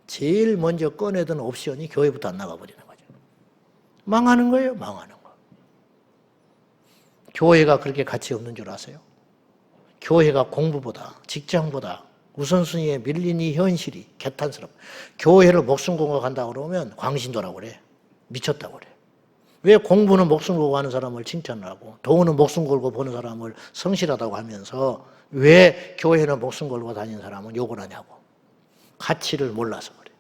제일 먼저 꺼내던 옵션이 교회부터 안 나가버리는 거죠. 망하는 거예요. 망하는 거. 교회가 그렇게 가치 없는 줄 아세요? 교회가 공부보다 직장보다 우선순위에 밀린 이 현실이 개탄스럽고 교회를 목숨 걸고 간다고 그러면 광신도라고 그래. 미쳤다고 그래. 왜 공부는 목숨 걸고 하는 사람을 칭찬을 하고 돈은 목숨 걸고 보는 사람을 성실하다고 하면서 왜 교회는 목숨 걸고 다니는 사람은 욕을 하냐고. 가치를 몰라서 그래.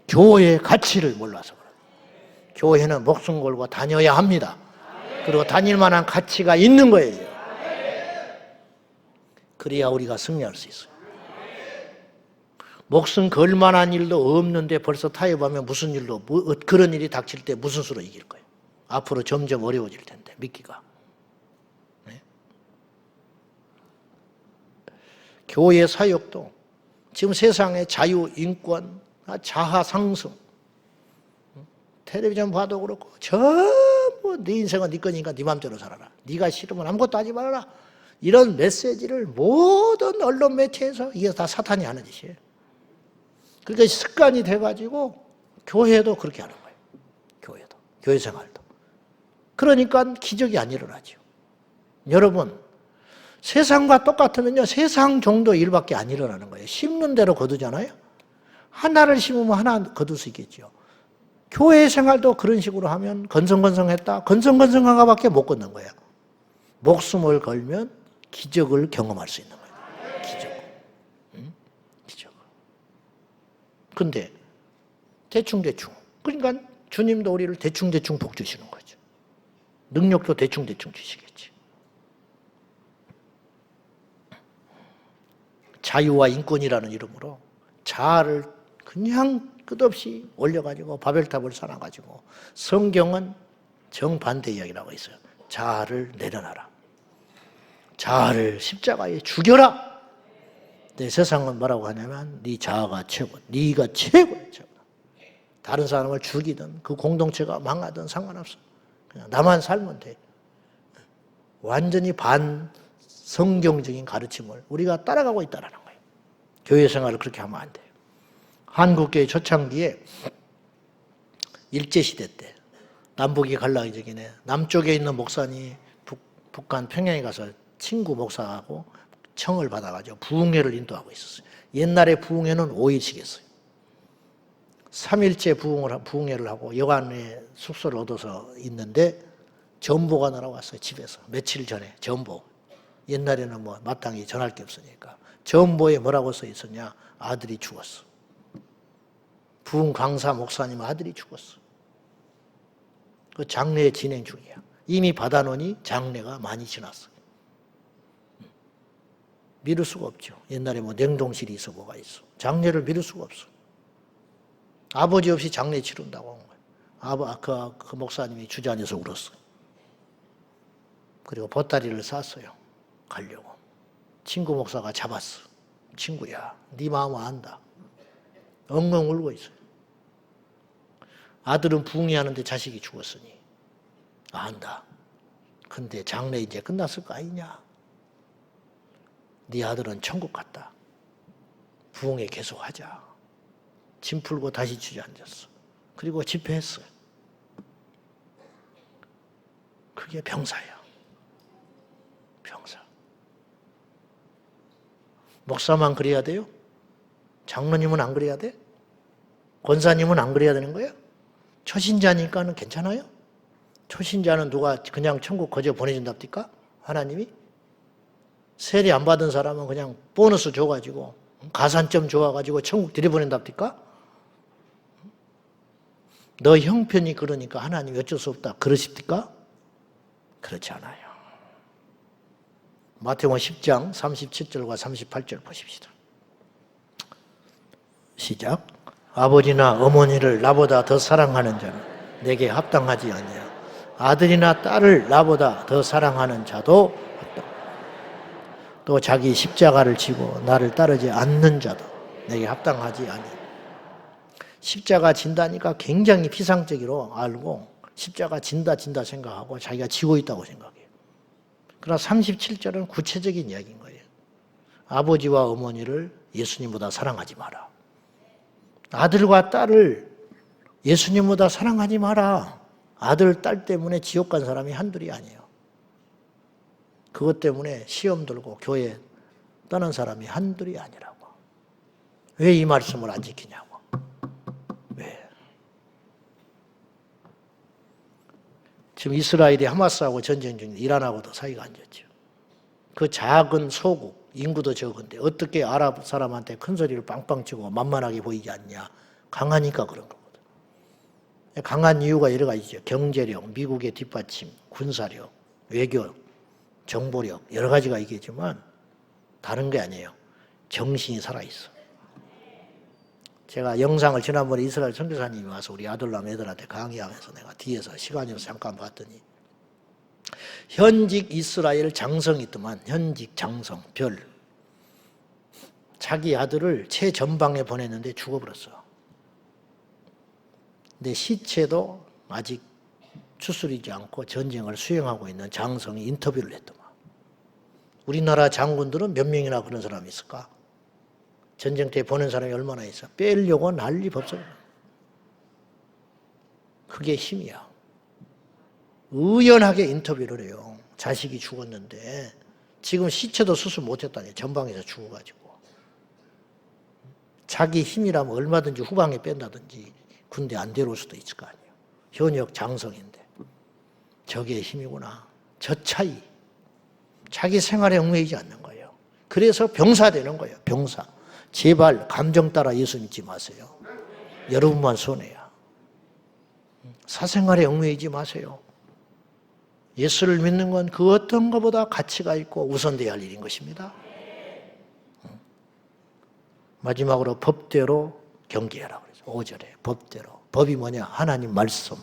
교회의 가치를 몰라서 그래. 교회는 목숨 걸고 다녀야 합니다. 그리고 다닐 만한 가치가 있는 거예요. 그래야 우리가 승리할 수 있어요. 목숨 걸 만한 일도 없는데 벌써 타협하면 무슨 일도 그런 일이 닥칠 때 무슨 수로 이길 거예요. 앞으로 점점 어려워질 텐데 믿기가. 네? 교회 사역도 지금 세상의 자유, 인권, 자아 상승 텔레비전 봐도 그렇고 전부 네 인생은 네 거니까 네 맘대로 살아라. 네가 싫으면 아무것도 하지 말아라. 이런 메시지를 모든 언론 매체에서 이게 다 사탄이 하는 짓이에요. 그러니까 습관이 돼가지고 교회도 그렇게 하는 거예요. 교회도. 교회 생활도. 그러니까 기적이 안 일어나죠. 여러분 세상과 똑같으면요. 세상 정도 일밖에 안 일어나는 거예요. 심는 대로 거두잖아요. 하나를 심으면 하나 거둘 수 있겠죠. 교회 생활도 그런 식으로 하면 건성건성했다. 건성건성한 것밖에 못 걷는 거예요. 목숨을 걸면 기적을 경험할 수 있는 거예요. 기적. 응? 기적. 근데 대충대충. 그러니까 주님도 우리를 대충대충 복 주시는 거죠. 능력도 대충대충 주시겠지. 자유와 인권이라는 이름으로 자아를 그냥 끝없이 올려가지고 바벨탑을 쌓아가지고 성경은 정반대 이야기라고 있어요. 자아를 내려놔라. 자아를 십자가에 죽여라. 내 세상은 뭐라고 하냐면 네 자아가 최고, 네가 최고야. 최고. 다른 사람을 죽이든 그 공동체가 망하든 상관없어. 그냥 나만 살면 돼. 완전히 반성경적인 가르침을 우리가 따라가고 있다는 거예요. 교회 생활을 그렇게 하면 안 돼요. 한국교회 초창기에 일제시대 때 남북이 갈라지기 전에 남쪽에 있는 목사님이 북한 평양에 가서 친구 목사하고 청을 받아가지고 부흥회를 인도하고 있었어요. 옛날에 부흥회는 5일씩 했어요. 3일째 부흥회를 하고 여관에 숙소를 얻어서 있는데 전보가 날아왔어요. 집에서 며칠 전에 전보. 옛날에는 뭐 마땅히 전할 게 없으니까 전보에 뭐라고 써 있었냐? 아들이 죽었어. 부흥 강사 목사님 아들이 죽었어. 그 장례 진행 중이야. 이미 받아놓으니 장례가 많이 지났어. 미룰 수가 없죠. 옛날에 뭐 냉동실이 있어 뭐가 있어. 장례를 미룰 수가 없어. 아버지 없이 장례 치른다고 한 거예요. 그 목사님이 주저앉아서 울었어. 그리고 보따리를 쌌어요. 가려고. 친구 목사가 잡았어. 친구야, 네 마음은 안다. 엉엉 울고 있어요. 아들은 부흥회하는데 자식이 죽었으니 안다. 근데 장례 이제 끝났을 거 아니냐. 네 아들은 천국 갔다. 부흥회 계속하자. 짐 풀고 다시 주저앉았어. 그리고 집회했어요. 그게 병사야. 병사. 목사만 그래야 돼요? 장로님은 안 그래야 돼? 권사님은 안 그래야 되는 거예요? 초신자니까는 괜찮아요? 초신자는 누가 그냥 천국 거저 보내준답니까? 하나님이? 세례 안 받은 사람은 그냥 보너스 줘가지고 가산점 줘가지고 천국 들여보낸답니까? 너 형편이 그러니까 하나님이 어쩔 수 없다 그러십니까? 그렇지 않아요. 마태복음 10장 37절과 38절 보십시다. 시작. 아버지나 어머니를 나보다 더 사랑하는 자는 내게 합당하지 않냐. 아들이나 딸을 나보다 더 사랑하는 자도 또 자기 십자가를 지고 나를 따르지 않는 자도 내게 합당하지 않니. 십자가 진다니까 굉장히 피상적으로 알고 십자가 진다 생각하고 자기가 지고 있다고 생각해요. 그러나 37절은 구체적인 이야기인 거예요. 아버지와 어머니를 예수님보다 사랑하지 마라. 아들과 딸을 예수님보다 사랑하지 마라. 아들, 딸 때문에 지옥 간 사람이 한둘이 아니에요. 그것 때문에 시험 들고 교회 떠난 사람이 한둘이 아니라고. 왜 이 말씀을 안 지키냐고. 왜? 지금 이스라엘이 하마스하고 전쟁 중인데 이란하고도 사이가 안 좋죠. 그 작은 소국, 인구도 적은데 어떻게 아랍 사람한테 큰 소리를 빵빵 치고 만만하게 보이지 않냐. 강하니까 그런 거거든. 강한 이유가 여러 가지죠. 경제력, 미국의 뒷받침, 군사력, 외교, 정보력 여러 가지가 있겠지만 다른 게 아니에요. 정신이 살아있어. 제가 영상을 지난번에 이스라엘 선교사님이 와서 우리 아들남 애들한테 강의하면서 내가 뒤에서 시간이 없어서 잠깐 봤더니 현직 이스라엘 장성이 있더만 현직 장성 별 자기 아들을 최전방에 보냈는데 죽어버렸어. 근데 시체도 아직 추스리지 않고 전쟁을 수행하고 있는 장성이 인터뷰를 했더만. 우리나라 장군들은 몇 명이나 그런 사람이 있을까? 전쟁터에 보낸 사람이 얼마나 있어? 빼려고 난리 법석. 그게 힘이야. 의연하게 인터뷰를 해요. 자식이 죽었는데 지금 시체도 수술 못했다니 전방에서 죽어가지고. 자기 힘이라면 얼마든지 후방에 뺀다든지 군대 안 데려올 수도 있을 거 아니에요. 현역 장성인데 저게 힘이구나. 저 차이. 자기 생활에 얽매이지 않는 거예요. 그래서 병사 되는 거예요. 병사. 제발 감정 따라 예수 믿지 마세요. 여러분만 손해야. 사생활에 얽매이지 마세요. 예수를 믿는 건 그 어떤 것보다 가치가 있고 우선돼야 할 일인 것입니다. 마지막으로 법대로 경계하라고 그래서 5절에 법대로. 법이 뭐냐? 하나님 말씀.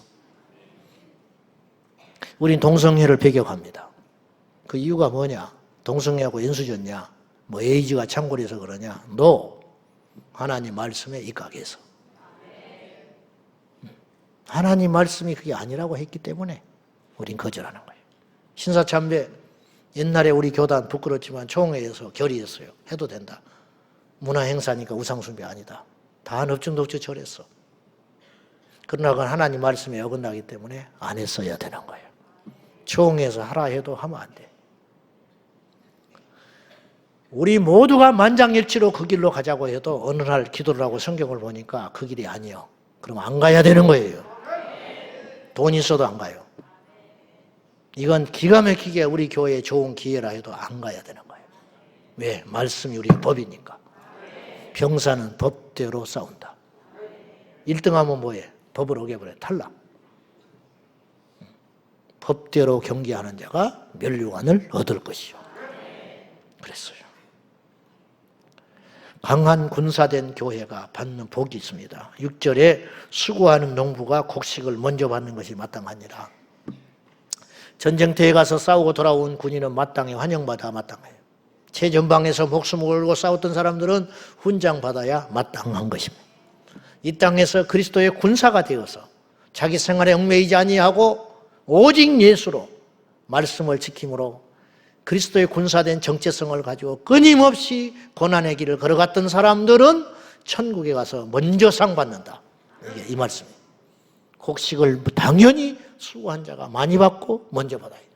우린 동성애를 배격합니다. 그 이유가 뭐냐? 동성애하고 연수졌냐? 뭐 에이즈가 창궐해서 그러냐? No. 하나님 말씀에 입각해서. 하나님 말씀이 그게 아니라고 했기 때문에 우린 거절하는 거예요. 신사참배 옛날에 우리 교단 부끄럽지만 총회에서 결의했어요. 해도 된다. 문화행사니까 우상숭배 아니다. 다 넙죽넙죽 절했어. 그러나 그건 하나님 말씀에 어긋나기 때문에 안 했어야 되는 거예요. 총회에서 하라 해도 하면 안 돼. 우리 모두가 만장일치로 그 길로 가자고 해도 어느 날 기도를 하고 성경을 보니까 그 길이 아니요. 그럼 안 가야 되는 거예요. 돈 있어도 안 가요. 이건 기가 막히게 우리 교회에 좋은 기회라 해도 안 가야 되는 거예요. 왜? 말씀이 우리 법이니까. 병사는 법대로 싸운다. 1등하면 뭐해? 법을 어겨버려. 탈락. 법대로 경계하는 자가 멸류관을 얻을 것이요. 그랬어요. 강한 군사된 교회가 받는 복이 있습니다. 6절에 수고하는 농부가 곡식을 먼저 받는 것이 마땅하니라. 전쟁터에 가서 싸우고 돌아온 군인은 마땅히 환영받아 마땅해요. 최전방에서 목숨을 걸고 싸웠던 사람들은 훈장받아야 마땅한 것입니다. 이 땅에서 그리스도의 군사가 되어서 자기 생활에 얽매이지 아니하고 오직 예수로 말씀을 지킴으로 그리스도의 군사된 정체성을 가지고 끊임없이 고난의 길을 걸어갔던 사람들은 천국에 가서 먼저 상 받는다. 이게 이 말씀이에요. 곡식을 당연히 수고한 자가 많이 받고 먼저 받아야 돼요.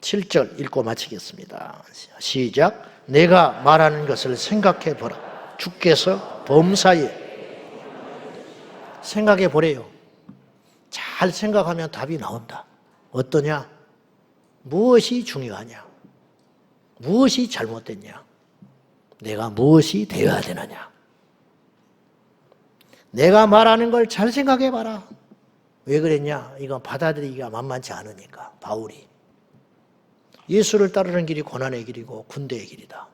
7절 읽고 마치겠습니다. 시작. 내가 말하는 것을 생각해 보라. 주께서 범사에 생각해 보래요. 잘 생각하면 답이 나온다. 어떠냐? 무엇이 중요하냐? 무엇이 잘못됐냐? 내가 무엇이 되어야 되느냐? 내가 말하는 걸 잘 생각해 봐라. 왜 그랬냐? 이건 받아들이기가 만만치 않으니까. 바울이 예수를 따르는 길이 고난의 길이고 군대의 길이다.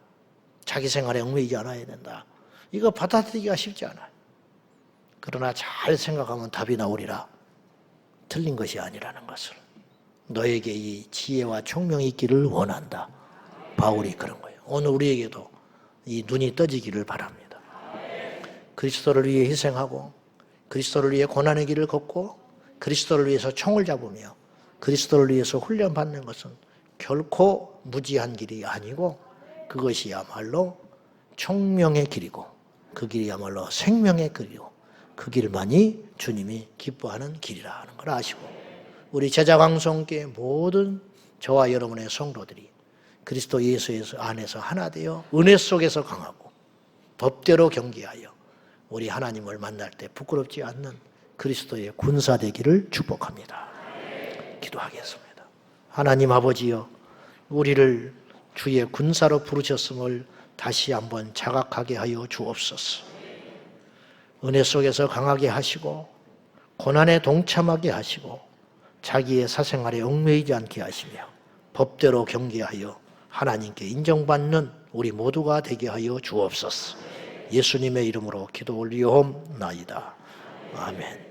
자기 생활에 얽매이지 않아야 된다. 이거 받아들이기가 쉽지 않아요. 그러나 잘 생각하면 답이 나오리라. 틀린 것이 아니라는 것을. 너에게 이 지혜와 총명이 있기를 원한다. 바울이 그런 거예요. 오늘 우리에게도 이 눈이 떠지기를 바랍니다. 그리스도를 위해 희생하고 그리스도를 위해 고난의 길을 걷고 그리스도를 위해서 총을 잡으며 그리스도를 위해서 훈련받는 것은 결코 무지한 길이 아니고 그것이야말로 총명의 길이고 그 길이야말로 생명의 길이고 그 길만이 주님이 기뻐하는 길이라는 걸 아시고 우리 제자광성교회 모든 저와 여러분의 성도들이 그리스도 예수 안에서 하나 되어 은혜 속에서 강하고 법대로 경계하여 우리 하나님을 만날 때 부끄럽지 않는 그리스도의 군사 되기를 축복합니다. 기도하겠습니다. 하나님 아버지여, 우리를 주의 군사로 부르셨음을 다시 한번 자각하게 하여 주옵소서. 은혜 속에서 강하게 하시고 고난에 동참하게 하시고 자기의 사생활에 얽매이지 않게 하시며 법대로 경계하여 하나님께 인정받는 우리 모두가 되게 하여 주옵소서. 예수님의 이름으로 기도 올리옵나이다. 아멘.